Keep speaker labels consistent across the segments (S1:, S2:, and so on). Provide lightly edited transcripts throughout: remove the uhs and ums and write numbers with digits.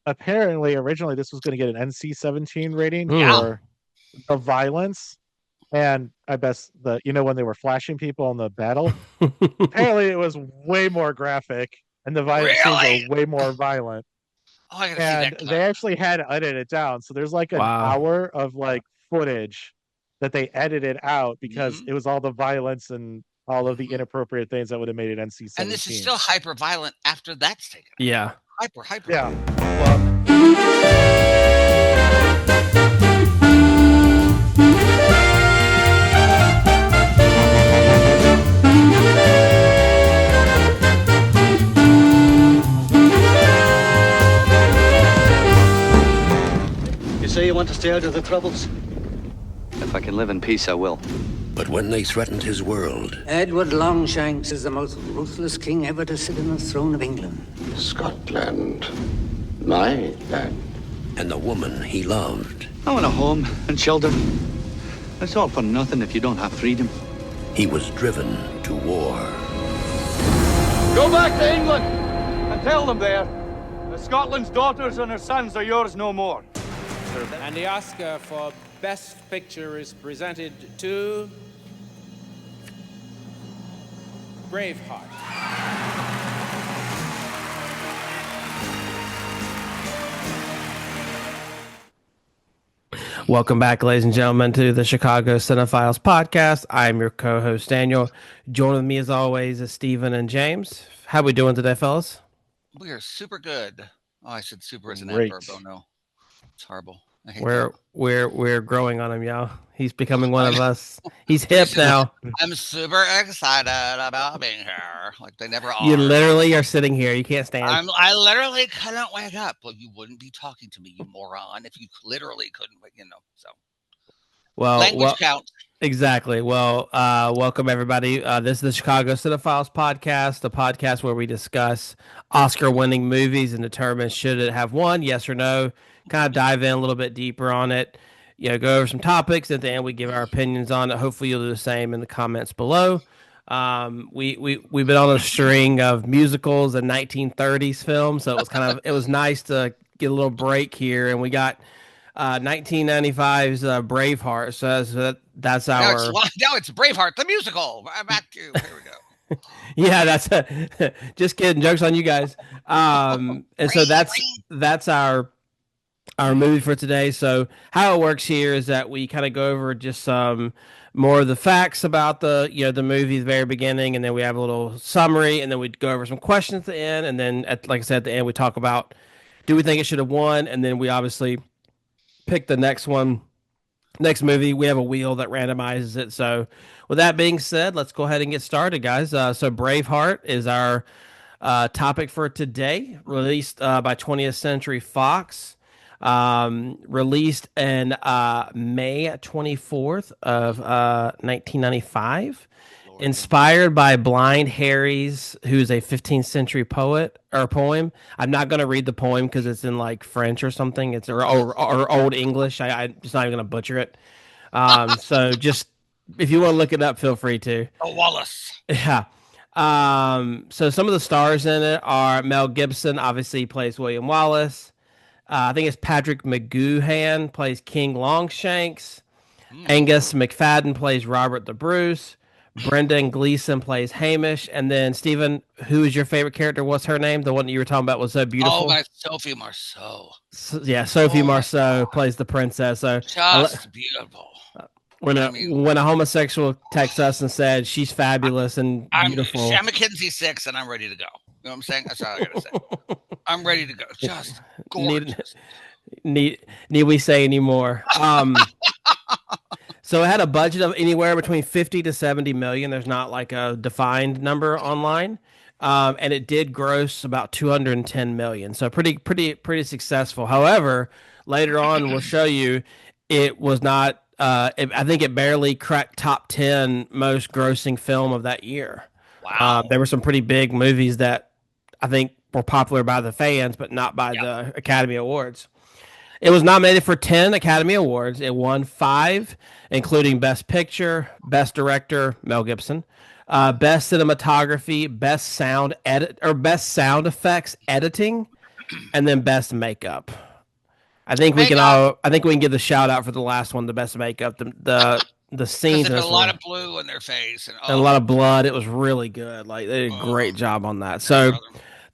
S1: apparently originally this was going to get an NC-17 rating
S2: Yeah.
S1: for the violence, and I guess when they were flashing people in the battle, apparently it was way more graphic and the violent scenes are
S2: Really?
S1: way more violent.
S2: Oh, I gotta see
S1: And
S2: that clip.
S1: they actually had to edit it down. So there's like an
S3: Wow.
S1: hour of like footage that they edited out because
S2: Mhm.
S1: it was all the violence and all of the inappropriate things that would have made it NC-17.
S2: And this is still hyper violent after that's taken out.
S3: Yeah.
S2: Hyper.
S1: Yeah. Well,
S4: You say you want to stay out of the troubles?
S5: If I can live in peace, I will.
S6: But when they threatened his world,
S7: Edward Longshanks is the most ruthless king ever to sit on the throne of England.
S6: Scotland, my land, and the woman he loved,
S5: I want a home and shelter. It's all for nothing if you don't have freedom.
S6: he was driven to war.
S8: Go back to England and tell them there that Scotland's daughters and her sons are yours no more.
S9: And the Oscar for Best Picture is presented to Braveheart.
S3: Welcome back, ladies and gentlemen, to the Chicago Cinephiles podcast. I'm your co-host, Daniel. Joining me, as always, is Stephen and James. How we doing today, fellas?
S2: We are super good. Oh, I said super as an
S1: Great.
S2: adverb. Oh no, it's horrible. I hate
S3: We're growing on him, y'all. He's becoming one of us. He's hip now.
S2: I'm super excited about being here. Like they never are.
S3: You literally are sitting here. You can't stand.
S2: I literally couldn't wake up. Well, you wouldn't be talking to me, you moron, if you literally couldn't. So language counts.
S3: Exactly. Well, welcome everybody. This is the Chicago Cinephiles podcast, the podcast where we discuss Oscar-winning movies and determine should it have won, yes or no. Kind of dive in a little bit deeper on it. Go over some topics. At the end, we give our opinions on it. Hopefully, you'll do the same in the comments below. We've been on a string of musicals and 1930s films, so it was nice to get a little break here, and we got 1995's Braveheart. So that's our
S2: now it's Braveheart the musical. Back to here we go.
S3: Yeah, that's just kidding. Jokes on you guys. And so that's our movie for today. So how it works here is that we kind of go over just some more of the facts about the movie at the very beginning, and then we have a little summary, and then we go over some questions at the end, and then like I said, at the end we talk about do we think it should have won, and then we obviously pick the next movie. We have a wheel that randomizes it. So with that being said, let's go ahead and get started, guys. So Braveheart is our topic for today, released by 20th Century Fox. Released in May 24th of 1995, inspired by Blind Harry's, who's a 15th century poet or poem. I'm not going to read the poem because it's in like French or something. It's or Old English. I'm just not even going to butcher it. So just if you want to look it up, feel free to.
S2: Oh, Wallace.
S3: Yeah. So some of the stars in it are Mel Gibson, obviously plays William Wallace. I think it's Patrick McGoohan plays King Longshanks. Angus McFadden plays Robert the Bruce. Brendan Gleeson plays Hamish. And then, Stephen, who is your favorite character? What's her name? The one that you were talking about was so beautiful.
S2: Oh, that's Sophie Marceau.
S3: Sophie Marceau plays the princess. So
S2: just beautiful.
S3: When a homosexual texts us and said she's fabulous and beautiful.
S2: I'm McKinsey 6 and I'm ready to go. You know what I'm saying? That's all I gotta say. I'm ready to go. Just gorgeous.
S3: Need we say any more? So it had a budget of anywhere between 50 to 70 million. There's not like a defined number online. And it did gross about 210 million. So pretty successful. However, later on we'll show you it was not I think it barely cracked top 10 most grossing film of that year.
S2: Wow.
S3: There were some pretty big movies that I think were popular by the fans, but not by the Academy Awards. It was nominated for 10 Academy Awards. It won 5, including Best Picture, Best Director, Mel Gibson, Best Cinematography, Best Sound Effects Editing, and then best makeup. I think we can give the shout out for the last one, the best makeup, the scenes,
S2: because there's a lot of blue in their face and
S3: a lot of blood. It was really good. Like they did a great job on that. So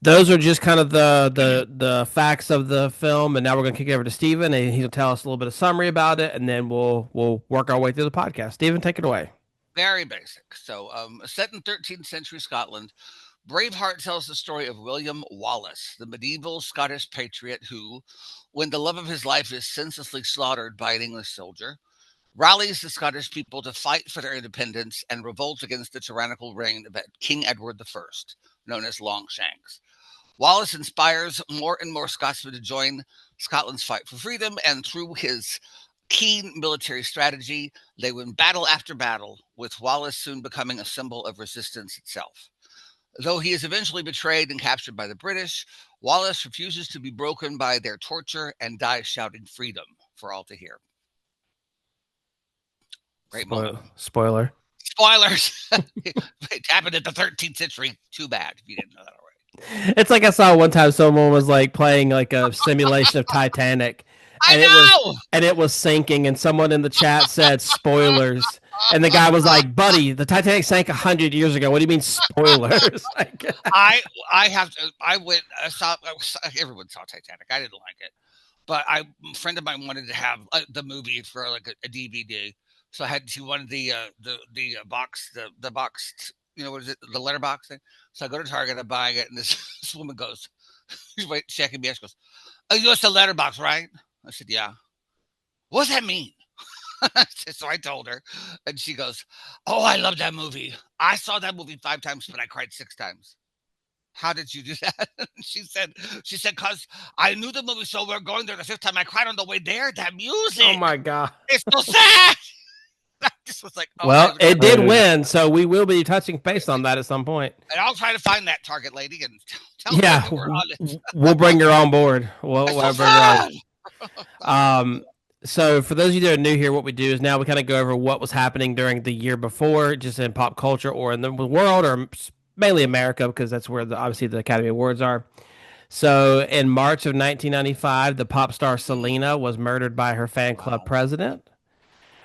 S3: those are just kind of the facts of the film, and now we're gonna kick it over to Steven, and he'll tell us a little bit of summary about it, and then we'll work our way through the podcast. Steven, take it away.
S2: Very basic. So, set in 13th century Scotland, Braveheart tells the story of William Wallace, the medieval Scottish patriot who, when the love of his life is senselessly slaughtered by an English soldier, rallies the Scottish people to fight for their independence and revolt against the tyrannical reign of King Edward I, known as Longshanks. Wallace inspires more and more Scotsmen to join Scotland's fight for freedom, and through his keen military strategy, they win battle after battle, with Wallace soon becoming a symbol of resistance itself. Though he is eventually betrayed and captured by the British, Wallace refuses to be broken by their torture and dies shouting freedom for all to hear. Great moment.
S3: Spoilers.
S2: It happened in the 13th century. Too bad if you didn't know that already.
S3: It's like I saw one time someone was like playing like a simulation of Titanic. And it was sinking, and someone in the chat said spoilers. And the guy was like, "Buddy, the Titanic sank 100 years ago. What do you mean spoilers?" Like,
S2: I saw everyone saw Titanic. I didn't like it, but a friend of mine wanted to have the movie for like a DVD. So she wanted the box, the box, what is it, the letterbox thing. So I go to Target, I'm buying it, and this woman goes, she's checking me. She goes, "Oh, you the letterbox, right?" I said, "Yeah." "What does that mean?" So I told her, and she goes, "Oh, I love that movie. I saw that movie 5 times, but I cried 6 times." "How did you do that?" She said, "Cause I knew the movie, so we're going there the 5th time. I cried on the way there. That music.
S3: Oh my God.
S2: It's so sad." I just was like, "Oh."
S3: Well, it did win, so we will be touching base on that at some point.
S2: And I'll try to find that Target lady and tell her that we're on it.
S3: We'll bring her on board. We'll bring her on. So for those of you that are new here, what we do is now we kind of go over what was happening during the year before, just in pop culture or in the world, or mainly America, because that's where obviously the Academy Awards are. So in March of 1995, the pop star Selena was murdered by her fan club president.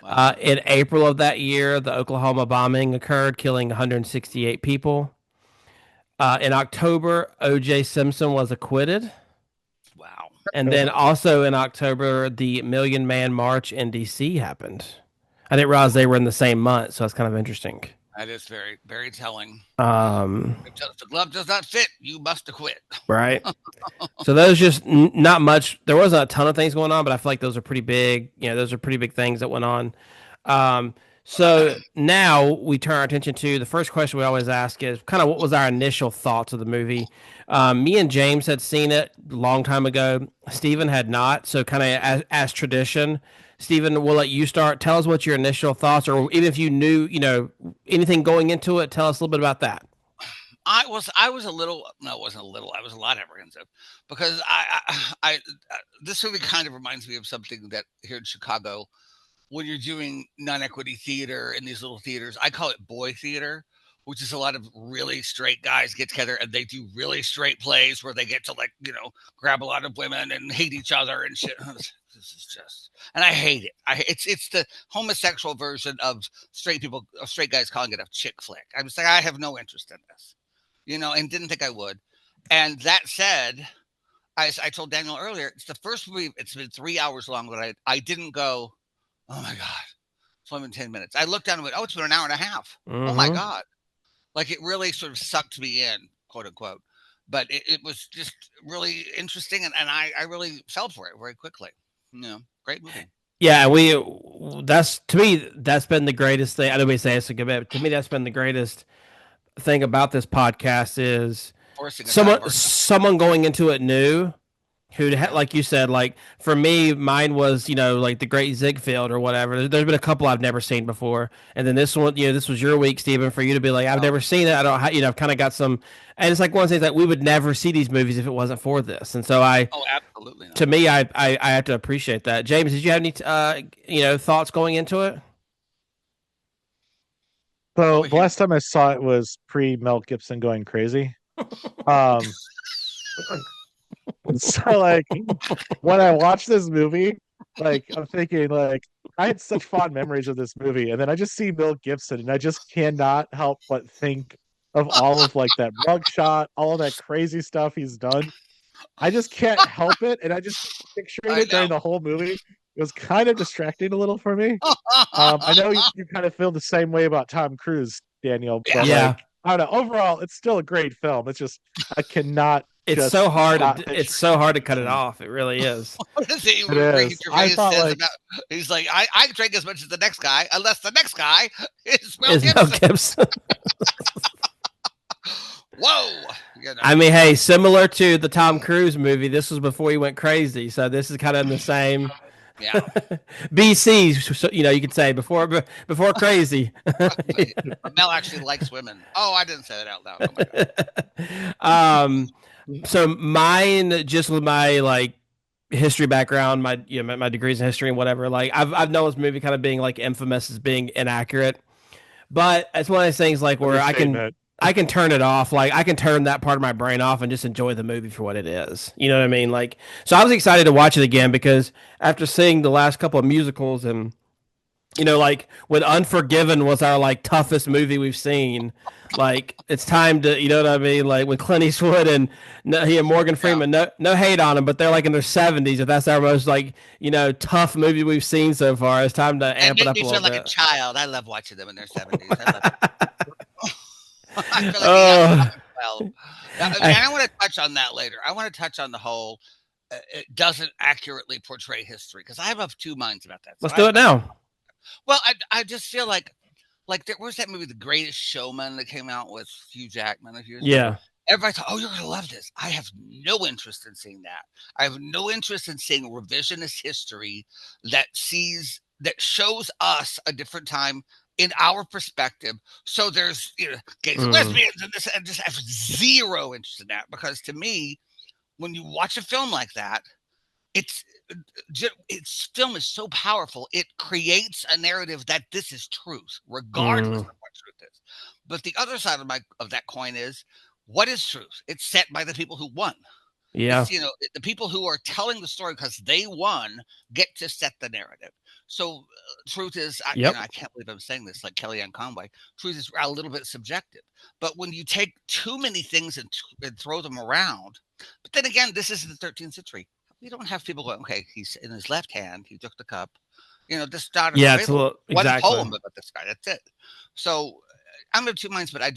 S3: Wow. In April of that year, the Oklahoma bombing occurred, killing 168 people. In October, O.J. Simpson was acquitted.
S2: Wow.
S3: And then also in October, the Million Man March in D.C. happened. I didn't realize they were in the same month, so that's kind of interesting.
S2: That is very, very telling. If the glove does not fit, you must acquit.
S3: Right. So those just not much. There wasn't a ton of things going on, but I feel like those are pretty big. Those are pretty big things that went on. So now we turn our attention to the first question we always ask is kind of what was our initial thoughts of the movie. Me and James had seen it a long time ago. Steven had not. So kind of as tradition, Steven, we'll let you start. Tell us what your initial thoughts, or even if you knew, anything going into it, tell us a little bit about that.
S2: I was a little, no, it wasn't a little, I was a lot apprehensive because I this movie kind of reminds me of something that here in Chicago, when you're doing non-equity theater in these little theaters, I call it boy theater, which is a lot of really straight guys get together and they do really straight plays where they get to grab a lot of women and hate each other and shit. This is just, and I hate it. It's the homosexual version of straight guys calling it a chick flick. I'm just like, I have no interest in this, and didn't think I would. And that said, I told Daniel earlier, it's the first movie. It's been 3 hours long, but I didn't go, "Oh my God, it's only been 10 minutes." I looked down and went, "Oh, it's been an hour and a half." Mm-hmm. Oh my God. Like it really sort of sucked me in, quote unquote. But it was just really interesting. And I really fell for it very quickly. Great movie.
S3: Yeah, that's been the greatest thing. I don't mean to say it's a good bit, but to me, that's been the greatest thing about this podcast is someone going into it new. Who, like you said, like for me, mine was, like The Great Ziegfeld or whatever. There's been a couple I've never seen before. And then this one, this was your week, Stephen, for you to be like, I've never seen it. I don't, I've kind of got some, and it's like one of the things that we would never see these movies if it wasn't for this. And so
S2: absolutely not.
S3: To me, I have to appreciate that. James, did you have any, thoughts going into it?
S1: So the last time I saw it was pre Mel Gibson going crazy. So like when I watch this movie, like I'm thinking like I had such fond memories of this movie, and then I just see Mel Gibson, and I just cannot help but think of all of like that mugshot, all of that crazy stuff he's done. I just can't help it, and I just keep picturing
S2: I
S1: it during
S2: know.
S1: the whole movie. It was kind of distracting a little for me. I know you kind of feel the same way about Tom Cruise, Daniel,
S2: Yeah.
S1: but
S3: Yeah.
S1: like I don't know. Overall, it's still a great film. It's just I cannot
S3: It's
S1: just
S3: so hard.
S1: not
S3: It's
S1: picture
S3: so hard to cut it
S1: him.
S3: off. It really is.
S2: What is it?
S1: It
S2: Ricky
S1: is. I
S2: Gervais
S1: thought
S2: says
S1: like
S2: about he's like, I drink as much as the next guy, unless the next guy is Mel
S3: Is Mel
S2: Gibson.
S3: Gibson.
S2: Whoa. You know.
S3: I mean, hey, similar to the Tom Cruise movie, this was before he went crazy. So this is kind of in the same
S2: Yeah.
S3: BC. So, you could say before crazy.
S2: Mel actually likes women. Oh, I didn't say that out loud. Oh my God.
S3: So mine, just with my like history background, my degrees in history and whatever. Like I've known this movie kind of being like infamous as being inaccurate, but it's one of those things like where
S1: understatement.
S3: I can turn it off. Like I can turn that part of my brain off and just enjoy the movie for what it is. You know what I mean? Like, so I was excited to watch it again because after seeing the last couple of musicals and like when Unforgiven was our like toughest movie we've seen, like it's time to, you know what I mean? Like with Clint Eastwood and he and Morgan Freeman, no hate on them, but they're like in their 70s. If that's our most like, tough movie we've seen so far, it's time to amp it up a little
S2: Feel like a
S3: bit.
S2: child. I love watching them in their 70s. I love it. I feel like
S3: Oh.
S2: 12. And I want to touch on that later. I want to touch on the whole it doesn't accurately portray history because I have of two minds about that.
S3: Let's do it now.
S2: Well, I just feel like there was that movie, The Greatest Showman, that came out with Hugh Jackman a few years ago.
S3: Yeah.
S2: Everybody thought, oh, you're going to love this. I have no interest in seeing that. I have no interest in seeing revisionist history that shows us a different time in our perspective. So there's gays and lesbians and this, and just have zero interest in that because to me, when you watch a film like that, its film is so powerful. It creates a narrative that this is truth, regardless of what truth is. But the other side of that coin is, what is truth? It's set by the people who won.
S3: Yeah.
S2: It's, the people who are telling the story because they won get to set the narrative. So truth is, I can't believe I'm saying this like Kellyanne Conway. Truth is a little bit subjective. But when you take too many things and throw them around, but then again, this is the 13th century. We don't have people going, okay, he's in his left hand, he took the cup. This daughter.
S3: Yeah, it's one
S2: poem about this guy. That's it. So I'm of two minds, but I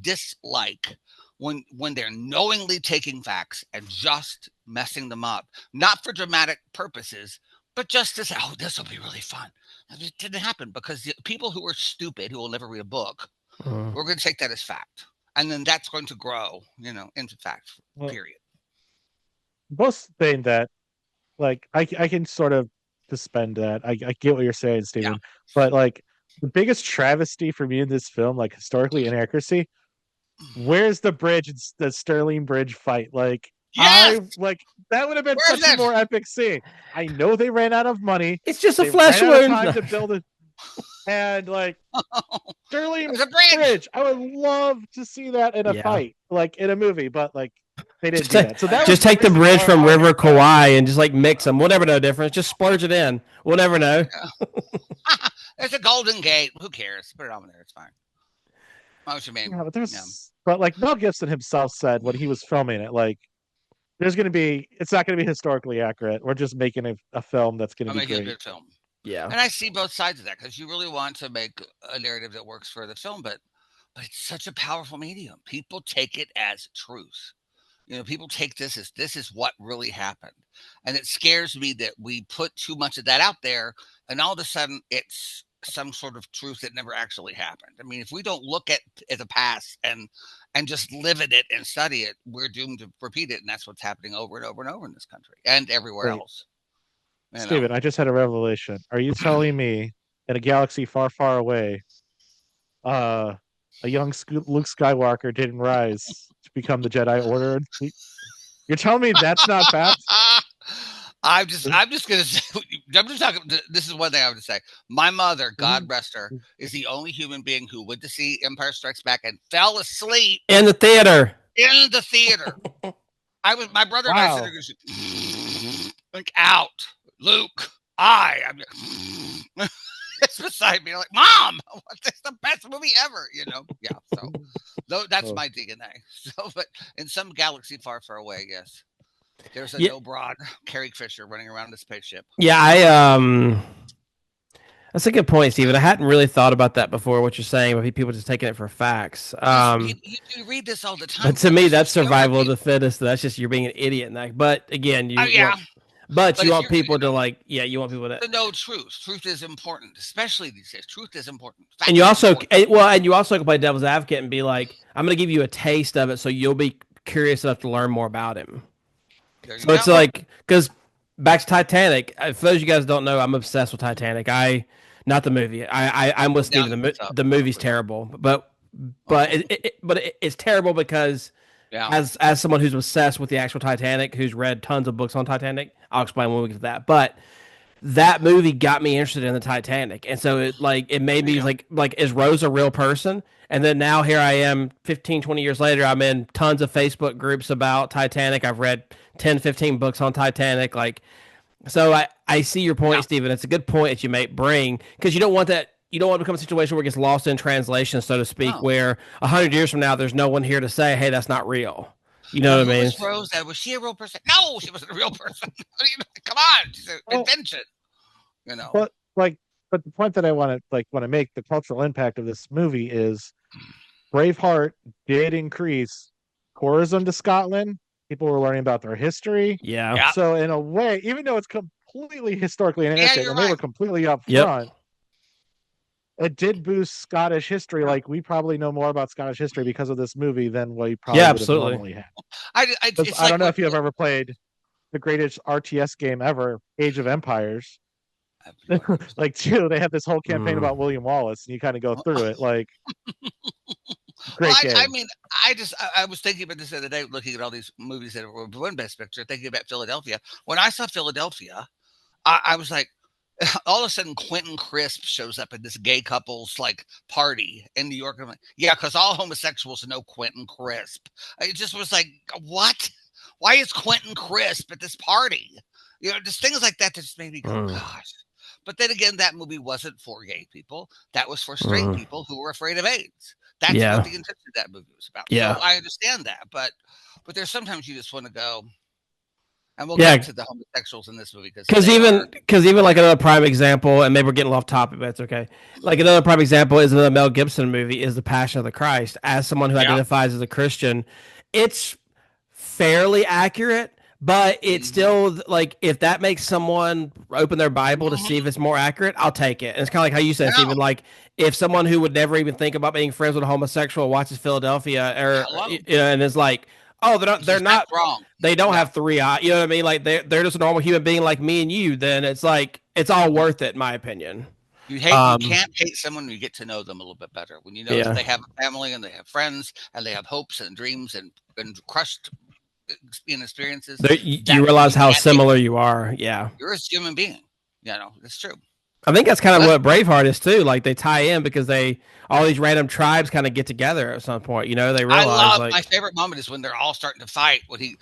S2: dislike when they're knowingly taking facts and just messing them up, not for dramatic purposes, but just to say, oh, this will be really fun. It didn't happen because the people who are stupid, who will never read a book, we're going to take that as fact. And then that's going to grow, into fact, period.
S1: Both saying that, like, I can sort of suspend that. I get what you're saying, Stephen. Yeah. But, like, the biggest travesty for me in this film, like, historically inaccuracy, where's the bridge, the Sterling Bridge fight? Like,
S2: yes!
S1: That would have been such a more epic scene. I know they ran out of money.
S3: It's just a flesh wound.
S1: Time to build it. And like Sterling Bridge, I would love to see that in a fight, like in a movie, but like they didn't do that. So that
S3: just take the bridge from River Kauai and just like mix them. We'll never know difference. Just splurge it in. We'll never know.
S2: There's a Golden Gate. Who cares? Put it on there. It's fine. What you mean?
S1: Yeah, but like Mel Gibson himself said when he was filming it, like it's not going to be historically accurate. We're just making a film that's going to be great.
S2: A good film.
S3: Yeah.
S2: And I see both sides of that because you really want to make a narrative that works for the film, but it's such a powerful medium. People take it as truth. People take this is what really happened. And it scares me that we put too much of that out there and all of a sudden it's some sort of truth that never actually happened. I mean, if we don't look at the past and just live in it and study it, we're doomed to repeat it. And that's what's happening over and over and over in this country and everywhere else.
S1: Steven, I just had a revelation. Are you telling me in a galaxy far, far away, a young Luke Skywalker didn't rise to become the Jedi Order? You're telling me that's not fact?
S2: I'm just gonna say. I'm just talking. This is one thing I would say. My mother, God rest her, is the only human being who went to see Empire Strikes Back and fell asleep
S3: in the theater.
S2: In the theater. My brother and I
S1: Wow.
S2: said, like, out, Luke. I'm it's beside me. I'm like, Mom, that's the best movie ever. Yeah. So, that's my DNA. So, but in some galaxy far, far away, yes, there's a no broad Carrie Fisher running around a spaceship.
S3: Yeah, that's a good point, Stephen. I hadn't really thought about that before. What you're saying, but people just taking it for facts.
S2: You read this all the time.
S3: But to me, that's survival of the fittest. That's just you're being an idiot. In that. But again, you want people to you want people to
S2: know truth. Truth is important, especially these days. Truth is important.
S3: And you also can play devil's advocate and be like, I'm going to give you a taste of it, so you'll be curious enough to learn more about him. So it's like, because back to Titanic. For those of you guys don't know, I'm obsessed with Titanic. Not the movie. I'm with Steven. The movie's terrible, but it's terrible because as someone who's obsessed with the actual Titanic, who's read tons of books on Titanic, I'll explain when we get to that. But that movie got me interested in the Titanic, and so it made me like is Rose a real person? And then now here I am 15 20 years later, I'm in tons of Facebook groups about Titanic. I've read 10 15 books on Titanic. So I see your point, Stephen. It's a good point that you bring, because you don't want to become a situation where it gets lost in translation, so to speak, where 100 years from now there's no one here to say, hey, that's not real. You know what I mean?
S2: Was Rose? Was she a real person? No, she wasn't a real person. Come on, she's an invention.
S1: But the point that I want to make, the cultural impact of this movie is Braveheart did increase tourism to Scotland. People were learning about their history.
S3: Yeah.
S1: So in a way, even though it's completely historically inaccurate, and they were completely up front, it did boost Scottish history. Like, we probably know more about Scottish history because of this movie than we probably would have normally had. I don't know if you have ever played the greatest RTS game ever, Age of Empires. They have this whole campaign about William Wallace, and you kind of go through it. Great game.
S2: I mean, I was thinking about this the other day, looking at all these movies that were won Best Picture, thinking about Philadelphia. When I saw Philadelphia, I was like, all of a sudden Quentin Crisp shows up at this gay couple's party in New York. I'm like, yeah, because all homosexuals know Quentin Crisp. It just was like, what? Why is Quentin Crisp at this party? Just things like that just made me go, gosh. But then again, that movie wasn't for gay people. That was for straight people who were afraid of AIDS. That's what the intention of that movie was about.
S3: Yeah.
S2: So I understand that, but there's sometimes you just want to go, and we'll get to the homosexuals in this movie
S3: because even like another prime example, and maybe we're getting off topic, but it's okay. Like another prime example is the Mel Gibson movie is The Passion of the Christ. As someone who identifies as a Christian, it's fairly accurate. But it's still if that makes someone open their Bible to see if it's more accurate, I'll take it. And it's kind of like how you said, Stephen, if someone who would never even think about being friends with a homosexual watches Philadelphia, and is like, oh, they're not
S2: wrong.
S3: They don't have three eyes. You know what I mean? They're just a normal human being like me and you. Then it's it's all worth it, in my opinion.
S2: You can't hate someone when you get to know them a little bit better. When you know that they have a family and they have friends and they have hopes and dreams and crushed experiences.
S3: You realize how similar you are. Yeah,
S2: you're a human being. That's true.
S3: I think that's kind of what Braveheart is too. They tie in because all these random tribes kind of get together at some point. They realize.
S2: My favorite moment is when they're all starting to fight. When he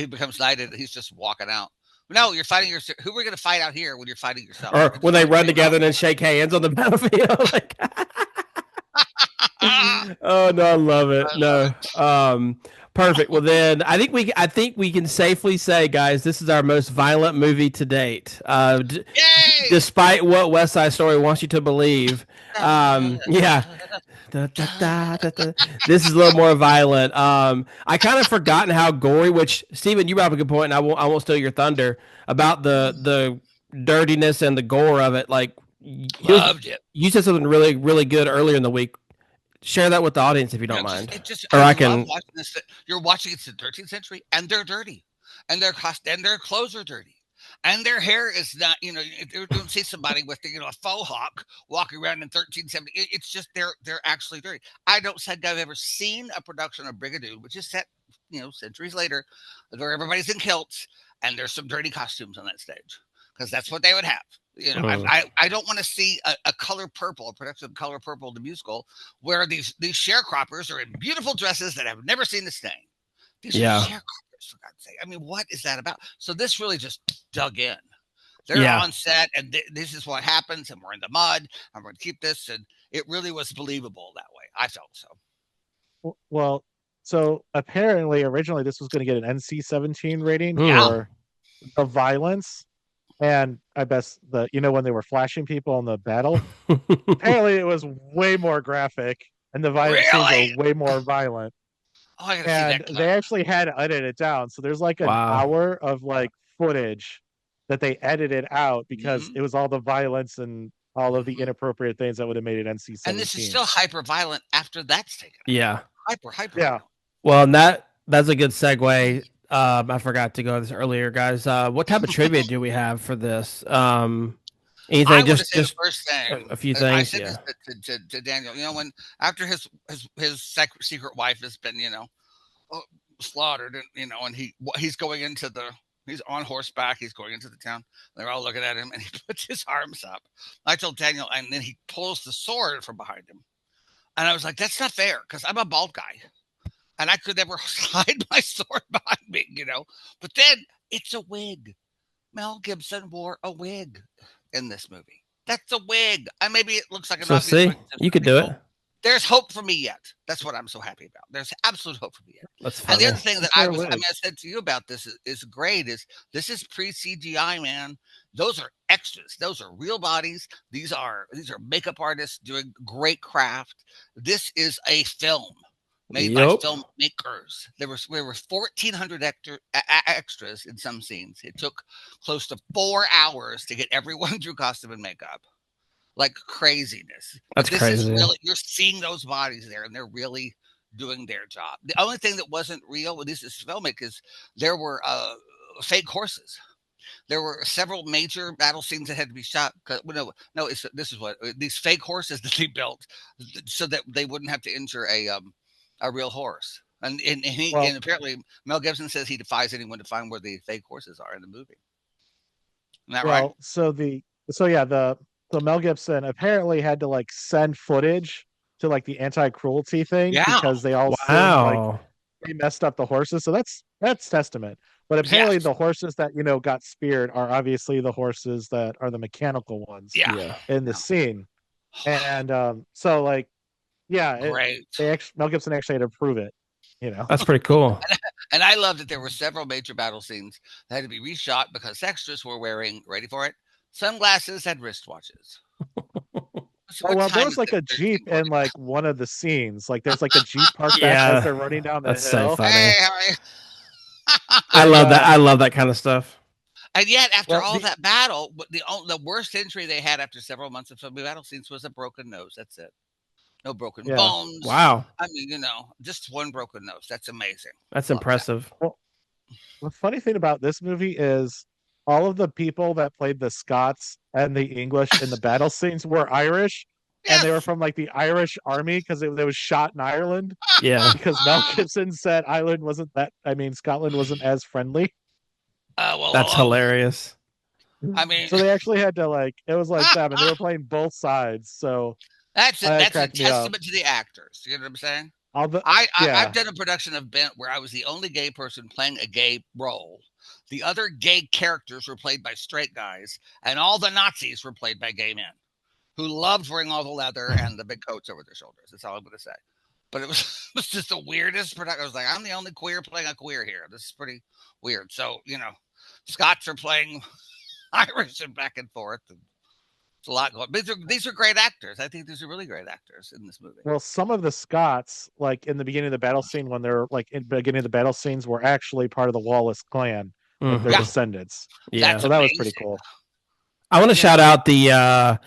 S2: becomes knighted, he's just walking out. No, you're fighting yourself. Who are we going to fight out here when you're fighting yourself?
S3: Or when they run together and then shake hands on the battlefield. Oh no, I love it. No. Perfect. Well, then I think we can safely say, guys, this is our most violent movie to date. Despite what West Side Story wants you to believe. Yeah. This is a little more violent. I kind of forgotten how gory. Which Stephen, you brought up a good point, and I won't steal your thunder about the dirtiness and the gore of it.
S2: Loved it.
S3: You said something really, really good earlier in the week. Share that with the audience if you don't mind.
S2: I can. Watching this. You're watching it's the 13th century, and they're dirty, and their clothes are dirty, and their hair is not. You don't see somebody with a faux hawk walking around in 1370. It's just they're actually dirty. I don't think I've ever seen a production of Brigadoon, which is set centuries later, where everybody's in kilts and there's some dirty costumes on that stage, because that's what they would have. I don't want to see a Color Purple, a production of Color Purple, the musical, where these sharecroppers are in beautiful dresses that have never seen the stain. These are
S3: Yeah.
S2: sharecroppers, for God's sake. I mean, what is that about? So this really just dug in. They're
S3: Yeah.
S2: on set, and this is what happens, and we're in the mud, and we're going to keep this, and it really was believable that way. I felt so.
S1: Well, so apparently originally this was going to get an NC-17 rating
S2: Yeah.
S1: for the violence, and I guess when they were flashing people in the battle, apparently it was way more graphic, and the violent scenes were
S2: Really?
S1: way more violent.
S2: Oh, I got to see
S1: And
S2: that clip.
S1: they actually had to edit it down. So there's like an
S3: Wow.
S1: hour of like footage that they edited out because
S2: Mhm.
S1: it was all the violence and all of the inappropriate things that would have made it NC-17.
S2: And this is still hyper violent after that's taken out.
S3: Yeah.
S2: Hyper
S1: Yeah.
S2: violent.
S3: Well, and that's a good segue. I forgot to go over this earlier, guys. What type of trivia do we have for this? Anything?
S2: I want to
S3: Just
S2: say the first thing.
S3: a few
S2: I
S3: things.
S2: said
S3: Yeah.
S2: this to Daniel. When after his secret wife has been slaughtered, and he's going into he's on horseback. He's going into the town. They're all looking at him, and he puts his arms up. I told Daniel, and then he pulls the sword from behind him, and I was like, "That's not fair," because I'm a bald guy, and I could never hide my sword behind me, But then it's a wig. Mel Gibson wore a wig in this movie. That's a wig. And maybe it looks like an
S3: So
S2: obvious
S3: see,
S2: wig.
S3: you could do it.
S2: There's hope for me yet. That's what I'm so happy about. There's absolute hope for me yet.
S3: That's
S2: And
S3: funny.
S2: the other thing that
S1: Fair
S2: I
S1: wig.
S2: said to you about this is great is this is pre-CGI, man. Those are extras. Those are real bodies. These are makeup artists doing great craft. This is a film made by
S3: Yup.
S2: filmmakers. There were 1,400 extras in some scenes. It took close to 4 hours to get everyone through costume and makeup. Like craziness.
S3: That's
S2: This
S3: crazy.
S2: is really, you're seeing those bodies there, and they're really doing their job. The only thing that wasn't real with this filmic is there were fake horses. There were several major battle scenes that had to be shot. This is what these fake horses that they built so that they wouldn't have to injure a real horse. And apparently Mel Gibson says he defies anyone to find where the fake horses are in the movie. Isn't that right?
S1: So Mel Gibson apparently had to like send footage to like the anti-cruelty thing
S2: Yeah.
S1: because they all assumed like
S3: Wow.
S1: they messed up the horses. So that's testament. But apparently
S2: Yes.
S1: the horses that got speared are obviously the horses that are the mechanical ones
S2: Yeah.
S1: in the scene. And so like
S2: Great.
S1: Mel Gibson actually had to prove it.
S3: That's pretty cool.
S2: And I love that there were several major battle scenes that had to be reshot because extras were wearing, ready for it, sunglasses and wristwatches.
S1: Oh, well, there was like a Jeep in like one of the scenes. Like there's like a Jeep parked back as they're running down the
S3: That's
S1: hill.
S3: so funny.
S2: Hey, how are you?
S3: I love that. I love that kind of stuff.
S2: And yet, after
S1: Well,
S2: all that battle, the worst injury they had after several months of filming battle scenes was a broken nose. That's it. No broken
S1: Yeah.
S2: bones.
S3: Wow.
S2: I mean, just one broken nose. That's amazing.
S3: That's
S2: Love
S3: impressive.
S1: The funny thing about this movie is all of the people that played the Scots and the English in the battle scenes were Irish, and they were from like the Irish army because it was shot in Ireland.
S3: Yeah.
S1: Because Mel Gibson said Scotland wasn't as friendly.
S3: That's hilarious.
S2: I mean,
S1: so they actually had to it was like them, and they were playing both sides. So
S2: that's it.
S1: that
S2: That's a
S1: cracked me up.
S2: testament to the actors. You know what I'm saying?
S1: Yeah.
S2: I've done a production of Bent where I was the only gay person playing a gay role. The other gay characters were played by straight guys, and all the Nazis were played by gay men who loved wearing all the leather and the big coats over their shoulders. That's all I'm going to say. But it was just the weirdest production. I was like, I'm the only queer playing a queer here. This is pretty weird. So, Scots are playing Irish and back and forth. And it's a lot going. But these are great actors. I think these are really great actors in this movie.
S1: Well, some of the Scots, like in the beginning of the battle scene, when they're like in the beginning of the battle scenes, were actually part of the Wallace clan, like their descendants.
S3: Yeah.
S1: So that was pretty cool.
S3: I want to shout out the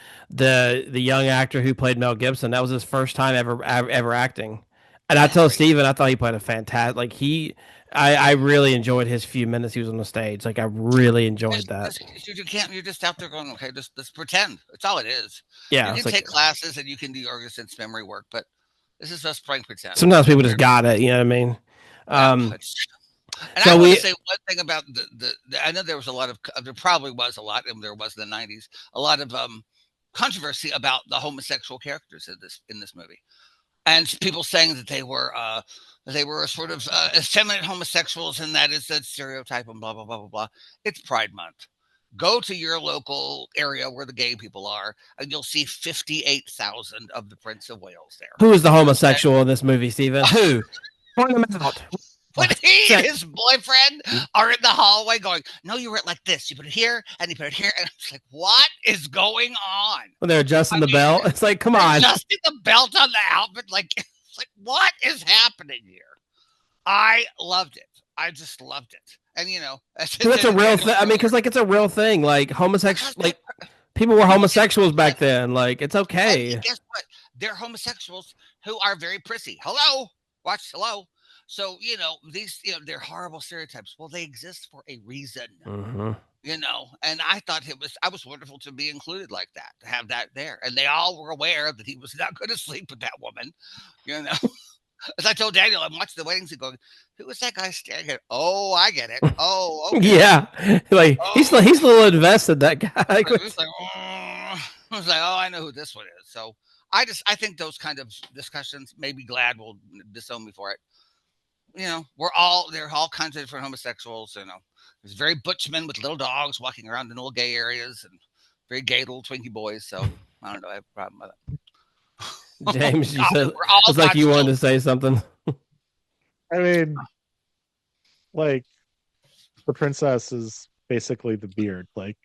S3: young actor who played Mel Gibson. That was his first time ever acting. And I told Steven, I thought he played a fantastic. I really enjoyed his few minutes he was on the stage. Like I really enjoyed that.
S2: You can't. You're just out there going, okay, just pretend. That's all it is.
S3: Yeah,
S2: you can take classes and you can do your sense memory work, but this is just playing pretend.
S3: Sometimes people just got it. You know what I mean?
S2: And I want to say one thing about the I know there was a lot of, there probably was a lot, and there was in the 90s, a lot of controversy about the homosexual characters in this movie. and people saying that they were sort of effeminate homosexuals, and that is that stereotype, and blah blah blah blah blah. It's Pride Month. Go to your local area where the gay people are, and you'll see 58,000 of the Prince of Wales there.
S3: Who is the homosexual in this movie, Steven? Who? Point them out.
S2: When he and his boyfriend are in the hallway going, no, you wear it like this. You put it here, and you put it here. And it's like, what is going on?
S3: When they're adjusting the belt. It's like, come on.
S2: Adjusting the belt on the outfit. Like, it's like, what is happening here? I loved it. I just loved it. And,
S3: that's a real thing. I mean, because, like, it's a real thing. Like, people were homosexuals back then. Like, it's okay.
S2: And guess what? They're homosexuals who are very prissy. Hello. Hello. So, these, they're horrible stereotypes. Well, they exist for a reason,
S3: mm-hmm.
S2: And I thought I was wonderful to be included like that, to have that there. And they all were aware that he was not going to sleep with that woman, As I told Daniel, I'm watching the wedding scene going, who is that guy staring at? Oh, I get it. Oh, okay.
S3: Yeah. Like, he's a little invested, that guy.
S2: I was like, oh, I know who this one is. So I think those kind of discussions, maybe Glad will disown me for it. They're all kinds of different homosexuals. There's very butch men with little dogs walking around in little gay areas, and very gay little Twinkie boys. So I don't know. I have a problem with it.
S3: James, you said it's like you wanted to say something.
S1: I mean, like, the princess is basically the beard. Like,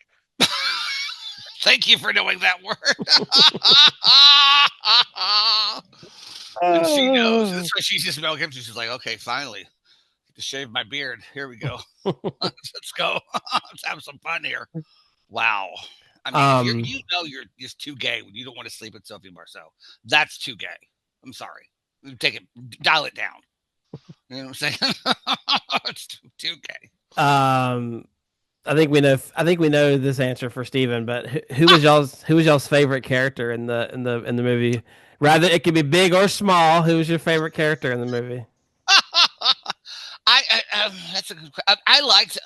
S2: thank you for knowing that word. And she knows. That's why she's just Mel Gibson. She's like, okay, finally, to shave my beard. Here we go. Let's go. Let's have some fun here. Wow. I mean, you're just too gay when you don't want to sleep with Sophie Marceau. That's too gay. I'm sorry. Dial it down. You know what I'm saying? It's too gay.
S3: I think we know this answer for Steven, but who was y'all's favorite character in the movie? Rather, it could be big or small. Who was your favorite character in the movie?
S2: That's a good question. I liked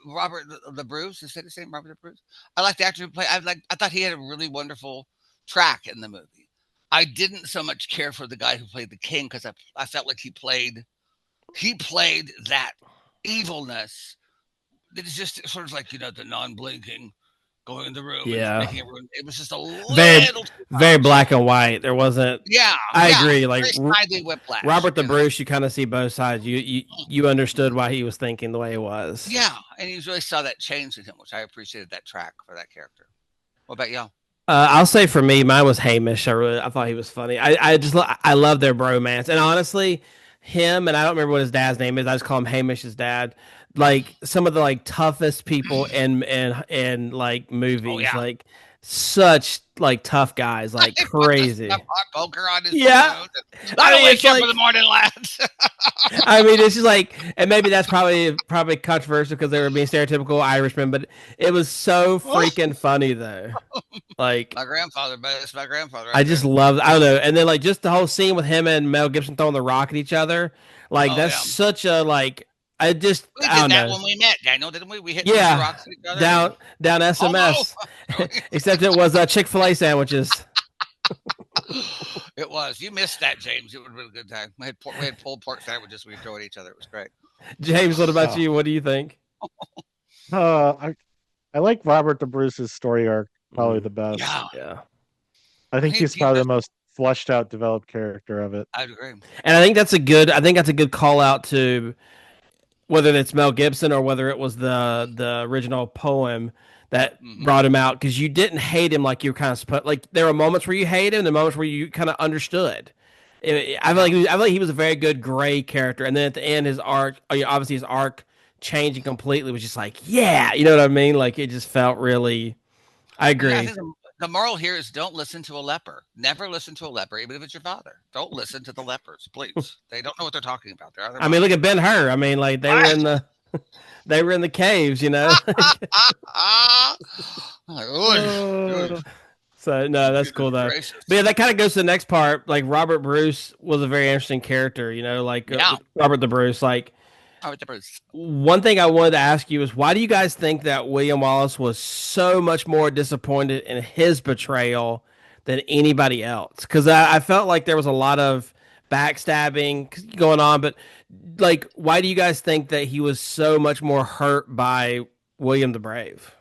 S2: Robert the Bruce. Is that his name, Robert the Bruce? I liked the actor who played. I thought he had a really wonderful track in the movie. I didn't so much care for the guy who played the king, because I felt like he played that evilness. It is just sort of like, the non-blinking, going in the room.
S3: Yeah.
S2: And making everyone, it was just a
S3: very black and white. There wasn't.
S2: Yeah.
S3: I agree. Like
S2: Whiplash,
S3: Robert the Bruce, you kind of see both sides. You understood why he was thinking the way he was.
S2: Yeah. And you really saw that change in him, which I appreciated that track for that character. What about y'all?
S3: I'll say for me, mine was Hamish. I thought he was funny. I love their bromance, and honestly, him and I don't remember what his dad's name is. I just call him Hamish's dad. Like some of the like toughest people in like movies,
S2: Oh, yeah.
S3: like such like tough guys, like crazy.
S2: Hot poker on his
S3: Yeah.
S2: phone. I don't wake up in the morning, lads.
S3: I mean, it's just like, and maybe that's probably controversial because they were being stereotypical Irishmen, but it was so freaking funny though. Like
S2: my grandfather, but it's my grandfather.
S3: I just love. I don't know, and then like just the whole scene with him and Mel Gibson throwing the rock at each other, like that's such a like. I
S2: We did
S3: don't
S2: that
S3: know.
S2: when we met, Daniel, didn't we? We hit rocks at each other.
S3: down SMS.
S2: Oh, no.
S3: Except it was Chick-fil-A sandwiches.
S2: It was. You missed that, James. It would have been a good time. We had pulled pork sandwiches we throw at each other. It was great.
S3: James, what about you? What do you think?
S1: I like Robert the Bruce's story arc probably the best.
S3: Yeah.
S1: I think he's probably the most fleshed out, developed character of it.
S2: I'd agree.
S3: And I think that's a good call out to whether it's Mel Gibson or whether it was the original poem that brought him out, because you didn't hate him like you were kind of supposed. Like there were moments where you hated him, the moments where you kind of understood. I feel like he was a very good gray character, and then at the end, his arc changing completely was just like, yeah, you know what I mean? Like it just felt really. I agree.
S2: Yeah, I think the moral here is don't listen to a leper. Never listen to a leper, even if it's your father. Don't listen to the lepers, please. They don't know what they're talking about.
S3: I mean, look at Ben-Hur. I mean, like they were in the caves, you know. So no, that's cool though. But yeah, that kind of goes to the next part. Like Robert Bruce was a very interesting character, you know, like Robert the Bruce. Like one thing I wanted to ask you is, why do you guys think that William Wallace was so much more disappointed in his betrayal than anybody else. Because I felt like there was a lot of backstabbing going on. But like, why do you guys think that he was so much more hurt by William the Brave?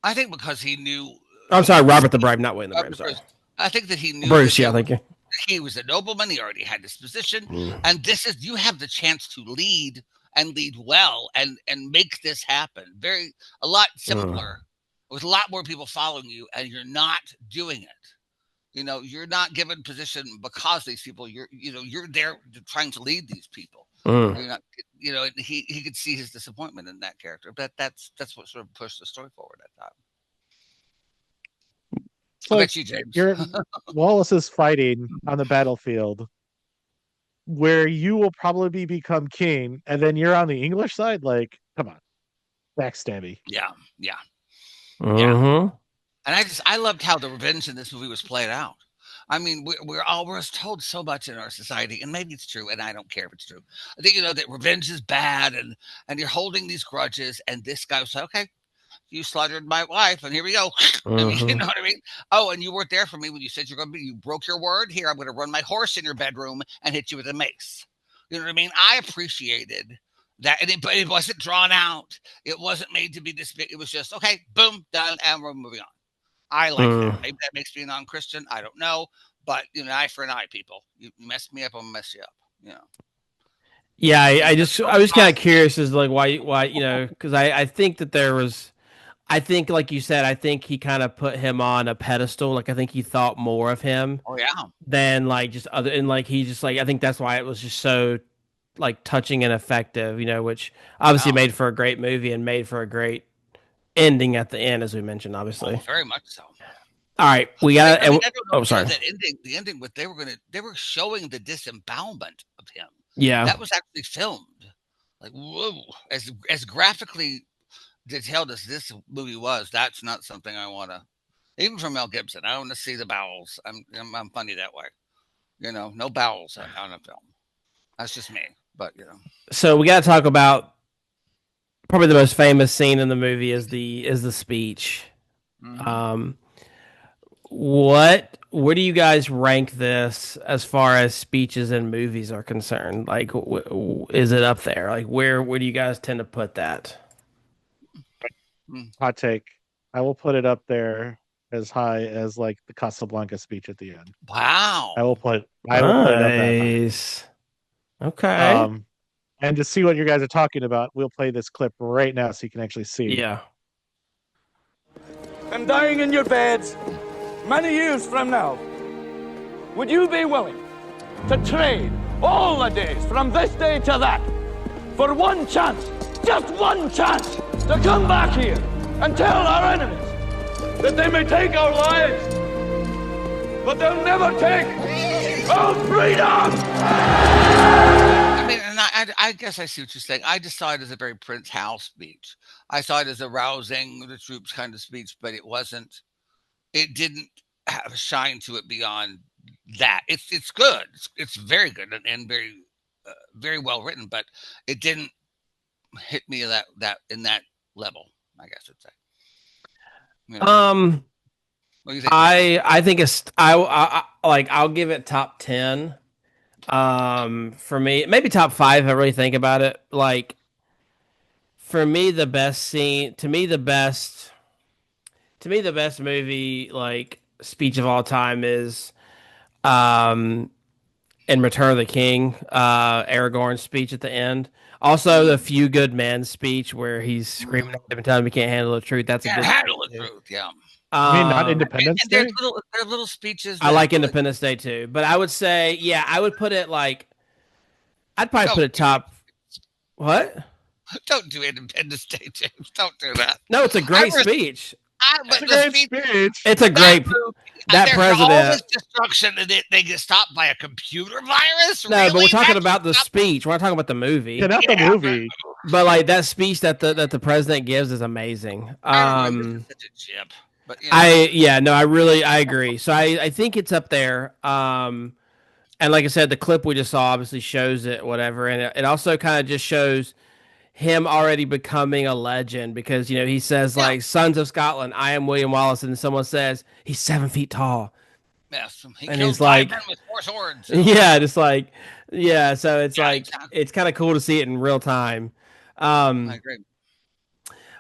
S2: I think because he knew.
S3: I'm sorry, Robert the Brave, not William the Brave. Sorry,
S2: I think that he knew
S3: Bruce.
S2: that
S3: Yeah, thank you.
S2: he was a nobleman. He already had this position, and this is you have the chance to lead and lead well and make this happen. A lot simpler with a lot more people following you, and you're not doing it. You know, you're not given position because these people. You're there trying to lead these people. You're not. You know, he could see his disappointment in that character, but that's what sort of pushed the story forward. I thought.
S1: So
S2: I bet you, James.
S1: Wallace is fighting on the battlefield where you will probably become king, and then you're on the English side. Like, come on, backstabby.
S2: Yeah.
S3: Mm-hmm.
S2: And I loved how the revenge in this movie was played out. I mean, we're told so much in our society, and maybe it's true, and I don't care if it's true. I think that revenge is bad, and you're holding these grudges, and this guy was like, okay, you slaughtered my wife, and here we go. I mean, you know what I mean? Oh, and you weren't there for me when you said you're going to be. You broke your word. Here, I'm going to run my horse in your bedroom and hit you with a mace. You know what I mean? I appreciated that, but it wasn't drawn out. It wasn't made to be this big. It was just okay, boom, done, and we're moving on. I like that. Maybe that makes me a non-Christian. I don't know, but eye for an eye, people. You messed me up, I'm gonna mess you up. You know.
S3: Yeah, I was kind of curious as like why because I think that there was. I think, like you said, I think he kind of put him on a pedestal. Like, I think he thought more of him.
S2: Oh yeah.
S3: Than like just other, and like he just like I think that's why it was just so like touching and effective. Which obviously made for a great movie and made for a great ending at the end, as we mentioned. Obviously,
S2: very much so.
S3: All right, we got. Sorry.
S2: That ending. The ending, but they were showing the disembowelment of him.
S3: Yeah,
S2: that was actually filmed. Like whoa, as graphically detailed as this movie was, that's not something I want to. Even from Mel Gibson, I want to see the bowels. I'm funny that way. No bowels on a film. That's just me. But
S3: So we got to talk about probably the most famous scene in the movie is the speech. Mm-hmm. Where do you guys rank this as far as speeches in movies are concerned? Like, is it up there? Like, where do you guys tend to put that?
S1: Hot take. I will put it up there as high as like the Casablanca speech at the end.
S2: Wow.
S1: I will put it up that
S3: high. Okay.
S1: And to see what you guys are talking about, we'll play this clip right now so you can actually see.
S3: Yeah.
S8: And dying in your beds many years from now, would you be willing to trade all the days from this day to that for one chance, just one chance, to come back here and tell our enemies that they may take our lives, but they'll never take our freedom?
S2: I mean, and I guess I see what you're saying. I just saw it as a very Prince House speech. I saw it as a rousing the troops kind of speech, but it wasn't. It didn't have a shine to it beyond that. It's good. It's very good and very very well written, but it didn't hit me that in that level, I guess I'd say. What do you think?
S3: I think it's I'll give it top 10. For me, maybe top 5 if I really think about it. Like, for me, the best scene, to me the best movie like speech of all time is in Return of the King, Aragorn's speech at the end. Also, the Few Good Men speech where he's screaming at him and telling him he can't handle the truth. That's a good
S2: handle the truth. Yeah.
S1: I mean, not Independence Day.
S2: They're little speeches.
S3: I like Independence Day too, but I would say, I would put it like, I'd probably put it top. What?
S2: Don't do Independence Day, James. Don't do that.
S3: No, it's a great speech.
S1: It's a great speech.
S3: It's a great. That president.
S2: All this destruction, and they get stopped by a computer virus.
S3: No,
S2: really?
S3: but we're talking about the speech. We're not talking about the movie.
S1: Yeah, not the movie.
S3: But like that speech that the president gives is amazing.
S2: I remember such a chip. But,
S3: I agree. So I think it's up there. And like I said, the clip we just saw obviously shows it, whatever, and it also kind of just shows him already becoming a legend because he says like, "Sons of Scotland, I am William Wallace," and someone says he's 7 feet tall.
S2: Yes, he
S3: And
S2: killed
S3: he's
S2: 5
S3: like,
S2: men with 4 swords.
S3: yeah, just like, yeah. So it's
S2: Yeah,
S3: like,
S2: exactly.
S3: it's kind of cool to see it in real time.
S2: I
S3: Um,
S2: agree.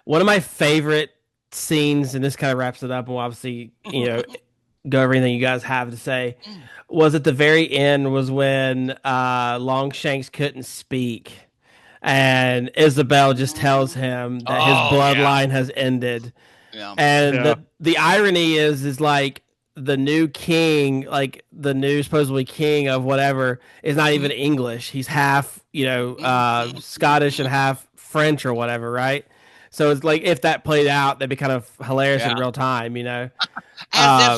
S3: One of my favorite scenes, and this kind of wraps it up, and we'll obviously, go over anything you guys have to say, was at the very end was when Longshanks couldn't speak. And Isabel just tells him that his
S2: Oh yeah,
S3: bloodline has ended.
S2: yeah.
S3: And
S1: Yeah.
S3: the irony is like the new king, like the new supposedly king of whatever, is not even English. He's half, Scottish and half French or whatever, right? So it's like if that played out, that'd be kind of hilarious in
S2: Yeah.
S3: real time,
S2: As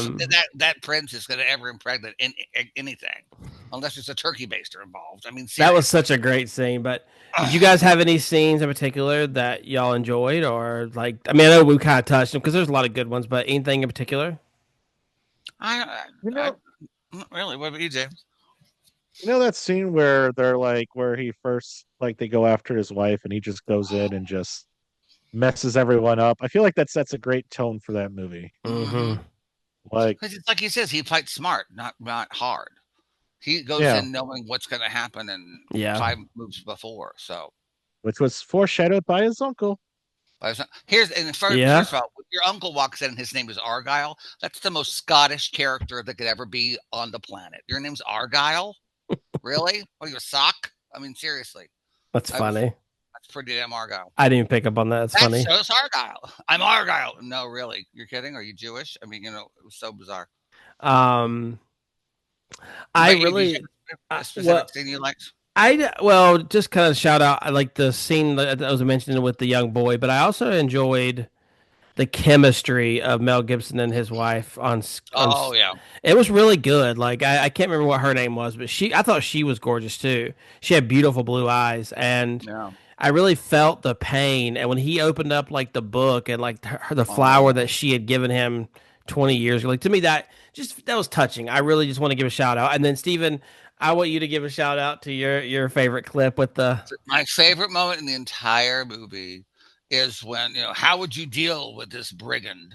S2: if
S3: Um,
S2: that prince is going to ever impregnate anything, unless it's a turkey baster involved. I mean,
S3: that was
S2: seriously.
S3: such a great scene. But did you guys have any scenes in particular that y'all enjoyed, or like? I mean, I know we kind of touched them because there's a lot of good ones, but anything in particular?
S1: You
S2: I
S1: know,
S2: not really. What about you, James?
S1: that scene where they're like where he first like they go after his wife and he just goes in and just messes everyone up. I feel like that sets a great tone for that movie.
S2: Mm-hmm.
S1: Like,
S2: Because it's like he says, he fights smart, not hard. He goes
S1: yeah,
S2: in knowing what's going to happen and
S3: Yeah.
S2: 5 moves before. So
S1: which was foreshadowed by his uncle.
S2: here's and
S3: Yeah.
S2: first of all, when your uncle walks in and his name is Argyle. That's the most Scottish character that could ever be on the planet. Your name's Argyle, really? What are you, a sock? I mean, seriously,
S3: That's funny.
S2: that's pretty damn Argyle.
S3: I didn't even pick up on that. That's
S2: That
S3: funny.
S2: shows Argyle. I'm Argyle. No, really, you're kidding? Are you Jewish? I mean, it was so bizarre.
S3: Um, I
S2: But did you
S3: really,
S2: have a
S3: well,
S2: specific thing you liked?
S3: well, just kind of shout out. I like the scene that I was mentioning with the young boy, but I also enjoyed the chemistry of Mel Gibson and his wife
S2: Oh yeah,
S3: it was really good. Like I can't remember what her name was, but I thought she was gorgeous too. She had beautiful blue eyes, and
S2: yeah.
S3: I really felt the pain. And when he opened up like the book and like the flower
S2: Oh.
S3: that she had given him 20 years ago, like to me that was touching. I really just want to give a shout out. And then Steven, I want you to give a shout out to your favorite clip with the
S2: My favorite moment in the entire movie is when, how would you deal with this brigand?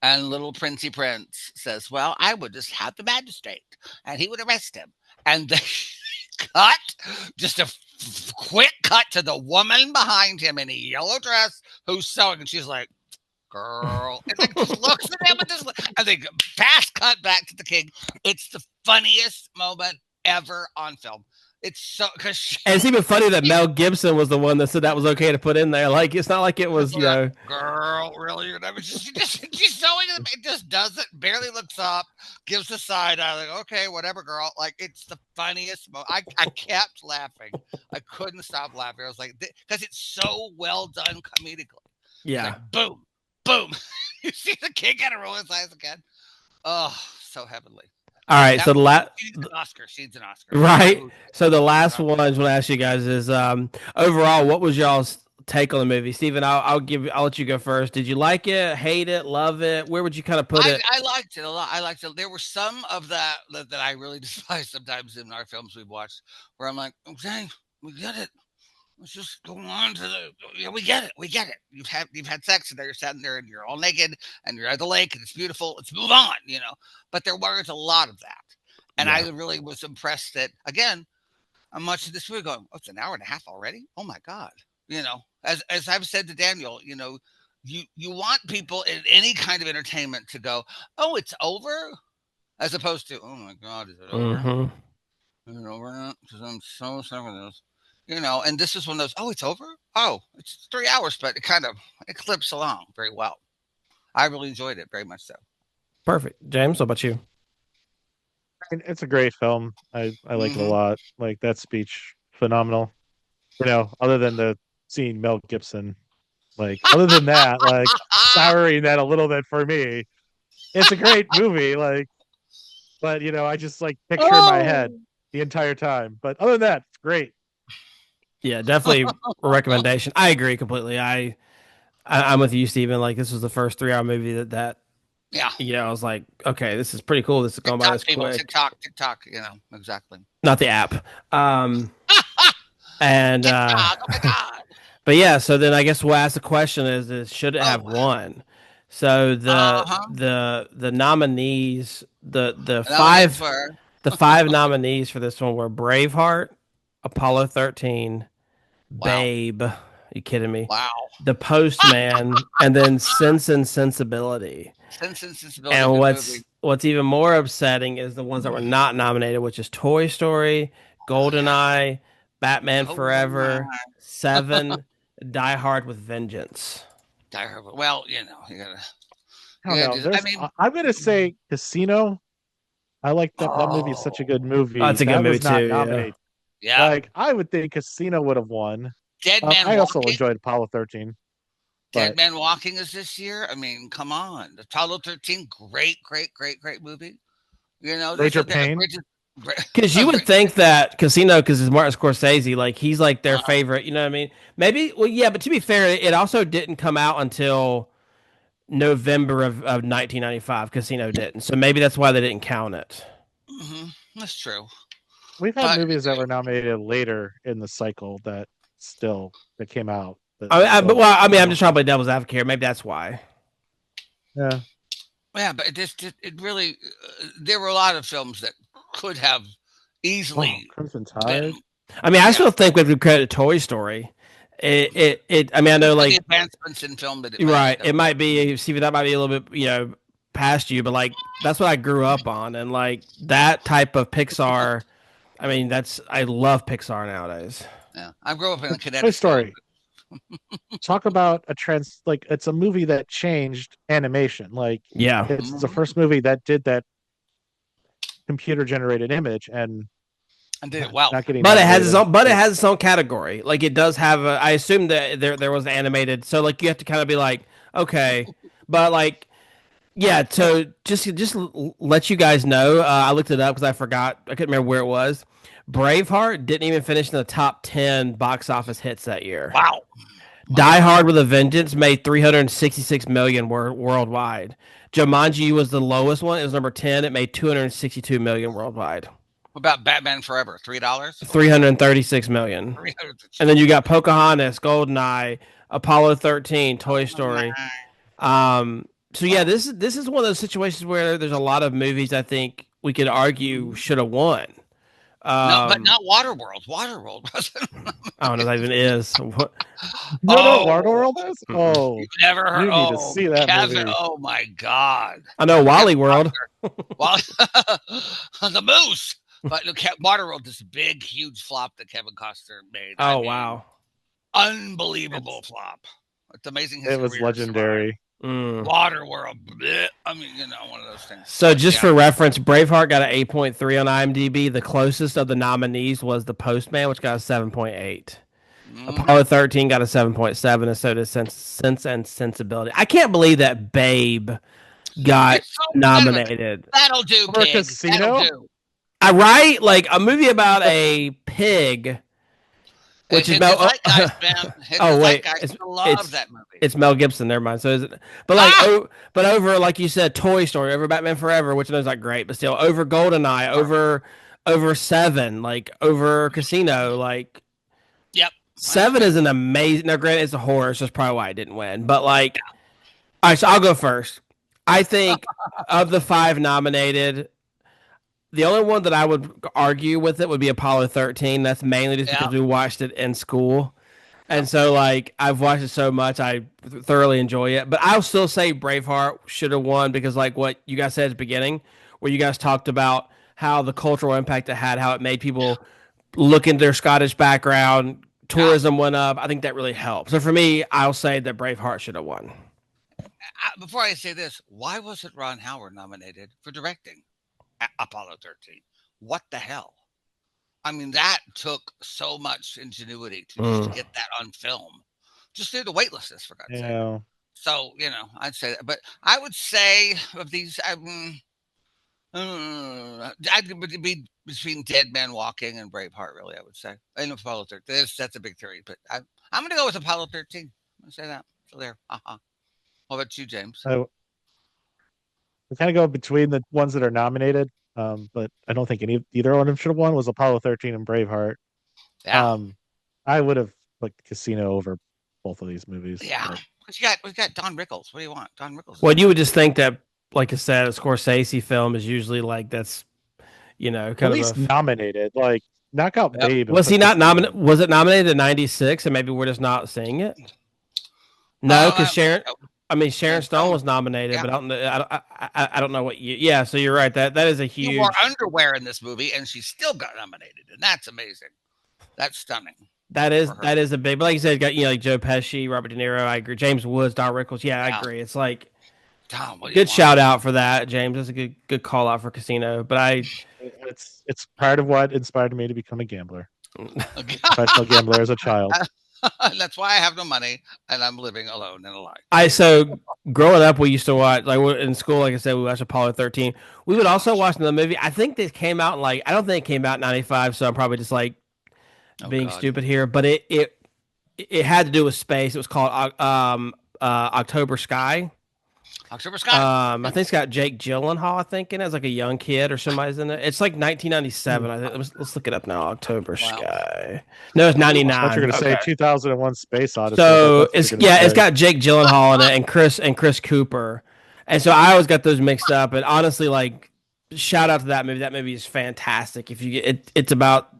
S2: And little Princey Prince says, well, I would just have the magistrate and he would arrest him. And they cut, just a quick cut to the woman behind him in a yellow dress who's sewing. And she's like, girl. And then just looks at him and they fast cut back to the king. It's the funniest moment ever on film. It's so because
S3: and it's even funny that Mel Gibson was the one that said that was okay to put in there. Like it's not like it was,
S2: girl, really? I mean, she's sewing it. It just doesn't. Barely looks up, gives a side eye. Like, okay, whatever, girl. Like it's the funniest moment. I kept laughing. I couldn't stop laughing. I was like, because it's so well done comedically.
S3: Yeah.
S2: Like, boom, boom. You see the king kind of roll his eyes again. Oh, so heavenly.
S3: All right, so the last
S2: She's an Oscar.
S3: Right. So the last one I just want to ask you guys is overall, what was y'all's take on the movie? Steven, I'll let you go first. Did you like it, hate it, love it? Where would you kind of put it?
S2: I liked it a lot. I liked it. There were some of that I really despise sometimes in our films we've watched where I'm like, okay, we get it. Let's just go on to we get it. We get it. You've had sex and you're sitting there and you're all naked and you're at the lake and it's beautiful. Let's move on, But there weren't a lot of that. And I really was impressed that again, I'm watching this movie going, oh, it's an hour and a half already? Oh my God. As I've said to Daniel, you want people in any kind of entertainment to go, oh, it's over, as opposed to, oh my God, is it over?
S3: Mm-hmm.
S2: Is it over now? Because I'm so sick of this. And this is one of those, oh, it's over? Oh, it's 3 hours, but it clips along very well. I really enjoyed it very much so.
S3: Perfect. James, what about you?
S1: It's a great film. I like it a lot. Like that speech, phenomenal. Other than the seeing Mel Gibson, like other than that, like souring that a little bit for me. It's a great movie, like, but I just like picture in my head the entire time. But other than that, it's great.
S3: Yeah, definitely a recommendation. I agree completely. I'm with you, Steven. Like this was the first 3 hour movie that
S2: yeah.
S3: I was like, okay, this is pretty cool. This is going by this quick.
S2: TikTok, exactly.
S3: Not the app. And
S2: TikTok, oh my God.
S3: But yeah, so then I guess we'll ask the question is should it have won? So
S2: Uh-huh.
S3: the nominees, the
S2: Nominated
S3: five
S2: for
S3: the five nominees for this one were Braveheart, Apollo 13,
S2: wow,
S3: Babe. Are you kidding me?
S2: wow.
S3: The Postman, and then Sense and Sensibility.
S2: Sense and Sensibility,
S3: And
S2: good movie.
S3: what's even more upsetting is the ones that were not nominated, which is Toy Story, GoldenEye, Batman
S2: Golden
S3: Forever,
S2: Eye.
S3: Seven, Die Hard with Vengeance.
S2: Die Hard. Well, you
S1: I don't know.
S2: gotta do. I
S1: There's
S2: mean,
S1: I'm gonna say Casino. I like that movie is such a good
S2: oh,
S3: Oh,
S1: movie.
S3: it's a good
S1: That
S3: movie
S1: was not
S3: too. Yeah.
S1: nominated.
S2: yeah.
S1: Like I would think Casino would have won.
S2: Dead Man
S1: I also
S2: Walking.
S1: enjoyed Apollo 13,
S2: Dead
S1: but
S2: Man Walking is this year. I mean, come on. Apollo 13, great, great, great, great movie. There's
S1: Major
S2: a
S1: Pain.
S2: great,
S3: Because you would
S2: great.
S3: think that Casino, because it's Martin Scorsese, like he's like their
S2: Uh,
S3: favorite. You know what I mean? Maybe. Well, yeah. But to be fair, it also didn't come out until November of 1995. Casino didn't, so maybe that's why they didn't count it.
S2: that's true.
S1: We've had
S2: But
S1: movies that were nominated later in the cycle that came out that
S3: But
S1: still.
S3: well, I mean, I'm just trying to play devil's advocate here. Maybe that's why.
S1: Yeah.
S2: yeah, but it really, there were a lot of films that could have
S1: Oh,
S2: easily
S1: Crimson
S2: been.
S1: Tide.
S3: I mean, I
S2: Yeah,
S3: still think we have to credit Toy Story. I mean, I know,
S2: for the
S3: like,
S2: advancements in film that it
S3: right.
S2: made.
S3: It might be, Stevie, that might be a little bit, past you, but like, that's what I grew up on. And like, that type of Pixar, I mean, I love Pixar nowadays.
S2: Yeah, I grew up in
S1: But Toy
S2: Connecticut.
S1: Story. Talk about like it's a movie that changed animation. Like
S3: Yeah.
S1: it's the first movie that did that computer generated image and
S2: And did it well.
S1: not getting
S3: But it has
S1: nominated.
S3: it has its own category. Like it does have I assume that there was animated. So like you have to kind of be like, okay, but like yeah, so let you guys know. I looked it up because I forgot. I couldn't remember where it was. Braveheart didn't even finish in the top 10 box office hits that year.
S2: Wow.
S3: Die Hard with a Vengeance made 366 million worldwide. Jumanji was the lowest one. It was number 10. It made 262 million worldwide.
S2: What about Batman Forever? $3?
S3: 336 million.
S2: 300.
S3: And then you got Pocahontas, GoldenEye, Apollo 13, Toy Story. So yeah, this is one of those situations where there's a lot of movies I think we could argue should have won.
S2: No, but not Waterworld. Waterworld wasn't.
S3: I don't know what that even is. What?
S1: You don't know what Waterworld is? Oh,
S2: You've never heard.
S1: you need to see that
S2: Kevin,
S1: movie.
S2: oh my God.
S3: I know Wally World.
S2: Well, the moose. But look, Waterworld is a big, huge flop that Kevin Costner made.
S3: Oh wow,
S2: unbelievable flop. It's amazing.
S1: It was legendary.
S2: Waterworld. Bleh. I mean, one of those things.
S3: So just for reference, Braveheart got an 8.3 on IMDb. The closest of the nominees was The Postman, which got a 7.8. Apollo 13 got a 7.7, and so did Sense and Sensibility. I can't believe that Babe got nominated.
S2: That'll do,
S1: For
S2: pig.
S1: Casino?
S2: That'll do.
S3: Right? Like a movie about a pig. Which is Mel. Oh wait,
S2: I love that movie.
S3: It's Mel Gibson. Never mind. So is it? But like, but over like you said, Toy Story, over Batman Forever, which is like great, but still over GoldenEye, over Seven, like over Casino, like.
S2: Yep.
S3: Seven is an amazing. Now, granted, it's a horror, so that's probably why I didn't win. But like, all right, so I'll go first. I think of the 5 nominated. The only one that I would argue with it would be Apollo 13. That's mainly just because we watched it in school. And so, like, I've watched it so much, I thoroughly enjoy it. But I'll still say Braveheart should have won because, like, what you guys said at the beginning, where you guys talked about how the cultural impact it had, how it made people look into their Scottish background, tourism went up. I think that really helped. So for me, I'll say that Braveheart should have won.
S2: Before I say this, why wasn't Ron Howard nominated for directing Apollo 13? What the hell? I mean, that took so much ingenuity to just get that on film. Just through the waitlist, for God's sake. So, I'd say that. But I would say of these, I'd be between Dead Man Walking and Braveheart, really, I would say. And Apollo 13. That's a big theory. But I'm going to go with Apollo 13. I'm going to say that. So there. How about you, James?
S1: We kind of go between the ones that are nominated, but I don't think either one of them should have won. Was Apollo 13 and Braveheart.
S2: Yeah.
S1: I would have put Casino over both of these movies.
S2: Yeah, We got Don Rickles. What do you want? Don Rickles.
S3: Well, you would just think that, like I said, a Scorsese film is usually like that's,
S1: At
S3: kind of
S1: least
S3: a.
S1: nominated. Like, knock out
S2: Yep.
S1: Babe. And
S3: Was he
S1: put
S3: not
S1: Casino.
S3: nominated? Was it nominated in '96, and maybe we're just not seeing it? No, because Sharon Stone was nominated,
S2: Yeah.
S3: but I don't know what. Yeah, so you're right. That is a
S2: She
S3: huge.
S2: wore underwear in this movie, and she still got nominated, and that's amazing. That's stunning.
S3: That is a big. But like you said, got like Joe Pesci, Robert De Niro. I agree. James Woods, Don Rickles. Yeah, I agree. It's like
S2: Tom, what do you
S3: good
S2: want?
S3: shout out for that, James. That's a good call out for Casino. But
S1: It's part of what inspired me to become a gambler. Professional gambler as a child.
S2: That's why I have no money, and I'm living alone in a lie.
S3: So growing up, we used to watch like in school. Like I said, we watched Apollo 13. We would also watch the movie. I think this came out I don't think it came out in '95. So I'm probably just like being stupid here. But it had to do with space. It was called October Sky.
S2: October Sky.
S3: I think it's got Jake Gyllenhaal. I think in it as like a young kid or somebody's in it. It's like 1997. I think let's look it up now. October Sky. No, it's 99.
S1: I thought you were going to say 2001 Space Odyssey.
S3: So it's got Jake Gyllenhaal in it and Chris Cooper, and so I always got those mixed up. And honestly, like shout out to that movie. That movie is fantastic. If you get it, it's about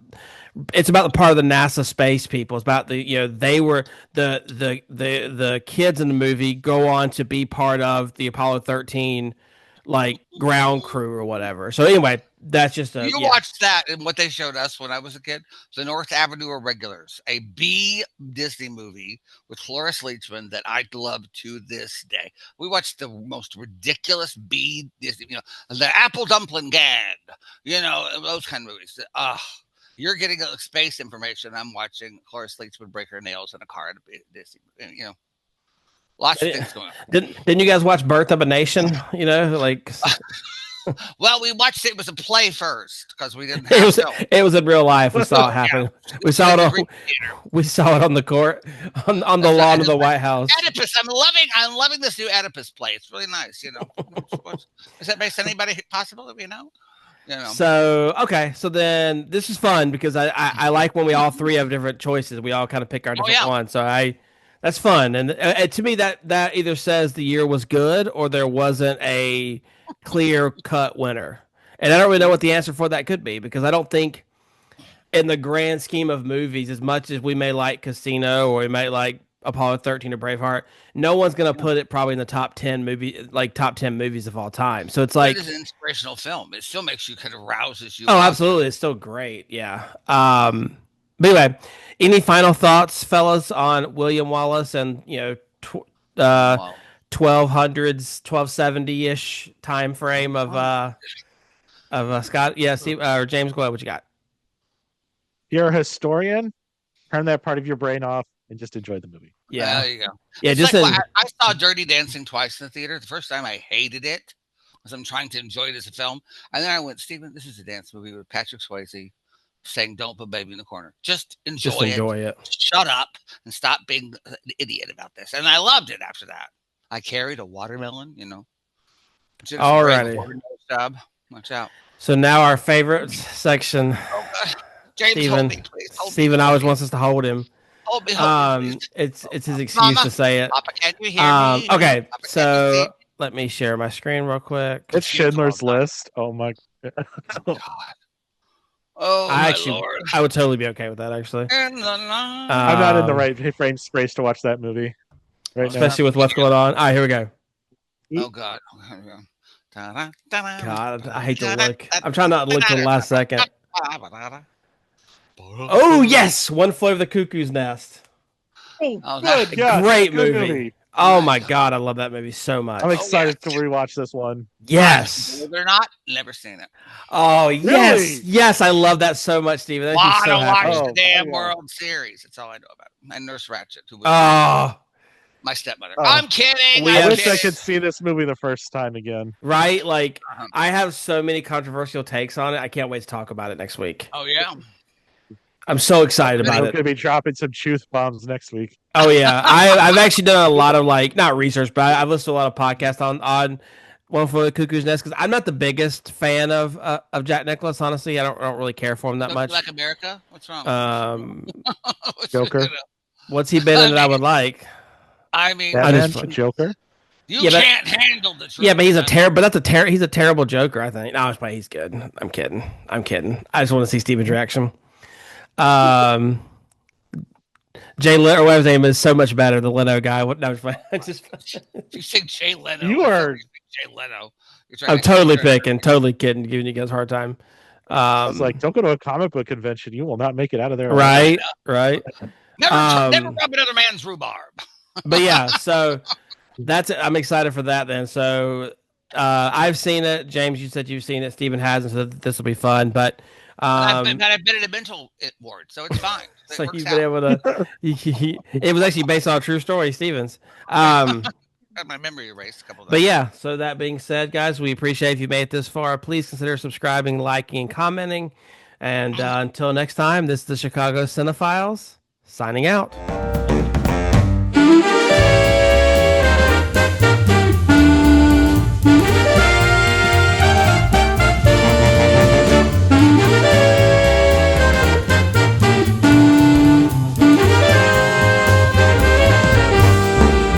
S3: the part of the NASA space people. It's about they were the kids in the movie go on to be part of the Apollo 13 like ground crew or whatever. So anyway, that's just
S2: you watched that, and what they showed us when I was a kid, the North Avenue Irregulars, a B Disney movie with Cloris Leachman that I love to this day. We watched the most ridiculous B Disney, the Apple Dumpling Gang, those kind of movies. You're getting space information. I'm watching Cloris Leachman break her nails in a car at a Disney, lots of things going on.
S3: Didn't you guys watch Birth of a Nation? Like.
S2: Well, we watched it. It was a play first because we didn't have
S3: it was in real life. We saw it happen. We saw it on the court on the lawn of the White House.
S2: Oedipus. I'm loving this new Oedipus play. It's really nice. Is that based on anybody possible that we know?
S3: So okay, so then this is fun because I like when we all three have different choices. We all kind of pick our different ones. So that's fun, and to me that either says the year was good or there wasn't a clear cut winner. And I don't really know what the answer for that could be because I don't think in the grand scheme of movies, as much as we may like Casino or we may like Apollo 13 or Braveheart, no one's going to put it probably in the top 10 movies of all time. So it's like,
S2: it is an inspirational film. It still makes you kind of rouses you.
S3: Oh, absolutely. It's still great. Yeah. But anyway, any final thoughts, fellas, on William Wallace and, 1200s, 1270-ish time frame of Scott? Yeah. Steve, or James, go ahead. What you got?
S1: You're a historian. Turn that part of your brain off and just enjoy the movie.
S3: Yeah,
S2: there you go.
S3: Yeah,
S2: it's
S3: just
S2: I saw Dirty Dancing twice in the theater. The first time I hated it because I'm trying to enjoy it as a film, and then I went, Stephen, this is a dance movie with Patrick Swayze saying, "Don't put baby in the corner. Just enjoy it. Shut up and stop being an idiot about this." And I loved it after that. I carried a watermelon,
S3: All righty.
S2: Watch out.
S3: So now our favorite section.
S2: Oh, James, hold me, please.
S3: Stephen always wants us to hold him.
S2: Hold me,
S3: it's his excuse to say it.
S2: Papa, can you hear me?
S3: Okay,
S2: Papa,
S3: so let me share my screen real quick.
S1: It's Schindler's List. Oh my
S2: God. Oh, Lord.
S3: I would totally be okay with that. Actually,
S1: I'm not in the right frame space to watch that movie right
S3: especially with what's going on. All right, here we go.
S2: Oh God.
S3: God, I hate to look. I'm trying not to look till the last second. Oh yes, One Flew Over the Cuckoo's Nest.
S1: Oh, good. Yeah,
S3: great movie. Oh my God, I love that movie so much.
S1: I'm excited to rewatch this one.
S3: Yes.
S2: Believe it or not, never seen it.
S3: Oh yes,
S1: Really?
S3: Yes, I love that so much, Steven.
S2: Well, I don't watch the damn World Series. That's all I know about it. And Nurse Ratched, who was my stepmother. I'm kidding.
S1: I wish I could see this movie the first time again.
S3: Right? Like, I have so many controversial takes on it. I can't wait to talk about it next week.
S2: Oh yeah.
S3: I'm so excited about it.
S1: We're going to be dropping some truth bombs next week.
S3: Oh yeah, I've actually done a lot of not research, but I've listened to a lot of podcasts on One Flew Over the Cuckoo's Nest because I'm not the biggest fan of Jack Nicklaus. Honestly, I don't really care for him that much.
S2: Like America, what's wrong?
S1: Joker.
S3: What's he been in that I would like?
S2: I mean,
S1: Batman, Joker.
S2: You can't handle the truth.
S3: Yeah, but he's a he's a terrible Joker, I think. No, he's good. I'm kidding. I just want to see Steven's reaction. Jay Leno, or whatever his name is, so much better. The Leno guy. What? No,
S2: you say Jay Leno.
S1: You are
S2: Jay Leno.
S3: I'm totally totally kidding, giving you guys a hard time.
S1: I was like, don't go to a comic book convention. You will not make it out of there.
S3: Right.
S2: Never rub another man's rhubarb.
S3: But yeah, so that's it. I'm excited for that then. So I've seen it. James, you said you've seen it. Steven hasn't, so this will be fun. But
S2: I've been at a mental ward, so it's fine.
S3: So you've been able to. It was actually based on a true story, Stevens.
S2: Got my memory erased a couple of times.
S3: But yeah, so that being said, guys, we appreciate if you made it this far. Please consider subscribing, liking, and commenting. And until next time, this is the Chicago Cinephiles signing out.